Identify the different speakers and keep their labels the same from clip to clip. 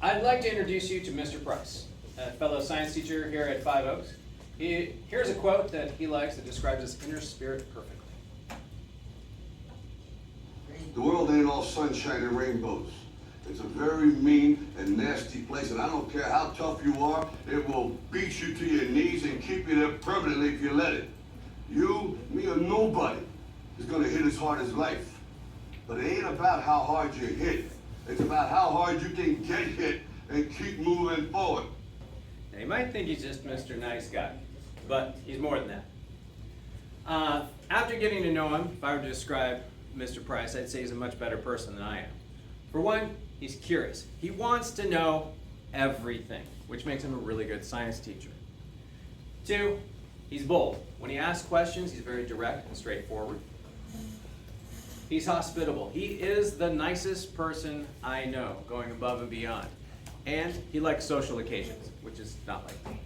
Speaker 1: I'd like to introduce you to Mr. Price, a fellow science teacher here at Five Oaks. Here's a quote that he likes that describes his inner spirit perfectly.
Speaker 2: The world ain't all sunshine and rainbows. It's a very mean and nasty place, and I don't care how tough you are, it will beat you to your knees and keep you there permanently if you let it. You, me, or nobody is gonna hit as hard as life. But it ain't about how hard you hit. It's about how hard you can get hit and keep moving forward.
Speaker 1: Now, you might think he's just Mr. Nice Guy, but he's more than that. After getting to know him, if I were to describe Mr. Price, I'd say he's a much better person than I am. For one, he's curious. He wants to know everything, which makes him a really good science teacher. Two, he's bold. When he asks questions, he's very direct and straightforward. He's hospitable. He is the nicest person I know, going above and beyond. And he likes social occasions, which is not like me.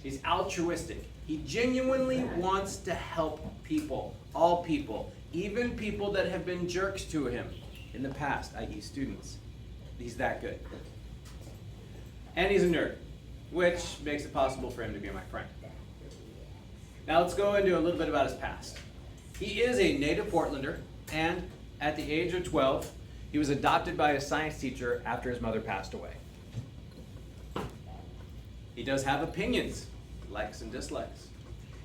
Speaker 1: He's altruistic. He genuinely wants to help people, all people, even people that have been jerks to him in the past, i.e. students. He's that good. And he's a nerd, which makes it possible for him to be my friend. Now let's go into a little bit about his past. He is a native Portlander, and at the age of 12, he was adopted by a science teacher after his mother passed away. He does have opinions, likes and dislikes.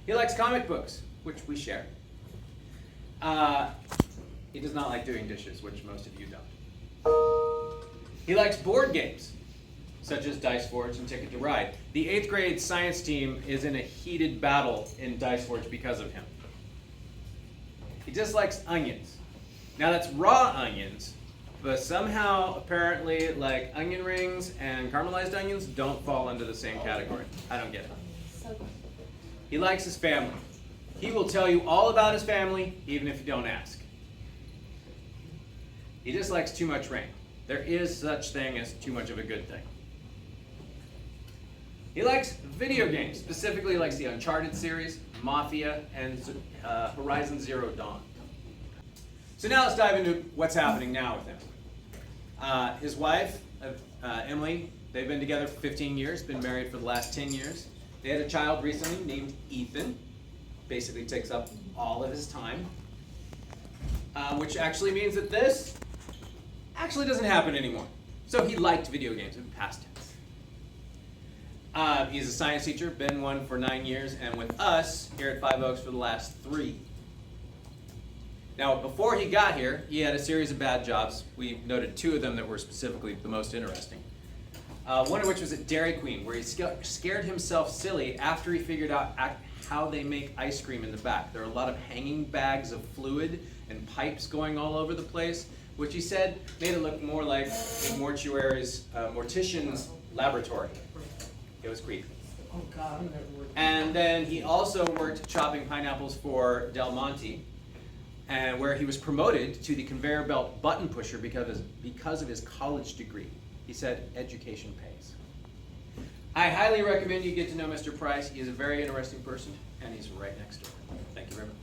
Speaker 1: He likes comic books, which we share. He does not like doing dishes, which most of you don't. He likes board games, such as Dice Forge and Ticket to Ride. The 8th grade science team is in a heated battle in Dice Forge because of him. He dislikes onions. Now that's raw onions, but somehow, apparently, like onion rings and caramelized onions don't fall into the same category. I don't get it. He likes his family. He will tell you all about his family, even if you don't ask. He dislikes too much rain. There is such thing as too much of a good thing. He likes video games, specifically he likes the Uncharted series, Mafia, and Horizon Zero Dawn. So now let's dive into what's happening now with him. His wife, Emily, they've been together for 15 years, been married for the last 10 years. They had a child recently named Ethan, basically takes up all of his time, which actually means that this actually doesn't happen anymore. So he liked video games in past tense. He's a science teacher, been one for 9 years, and with us here at Five Oaks for the last 3. Now, before he got here, he had a series of bad jobs. We noted 2 of them that were specifically the most interesting. One of which was at Dairy Queen, where he scared himself silly after he figured out how they make ice cream in the back. There are a lot of hanging bags of fluid and pipes going all over the place, which he said made it look more like a mortician's laboratory. It was creepy.
Speaker 3: Oh God.
Speaker 1: And then he also worked chopping pineapples for Del Monte, and where he was promoted to the conveyor belt button pusher because of his college degree. He said education pays. I highly recommend you get to know Mr. Price. He is a very interesting person, and he's right next door. Thank you very much.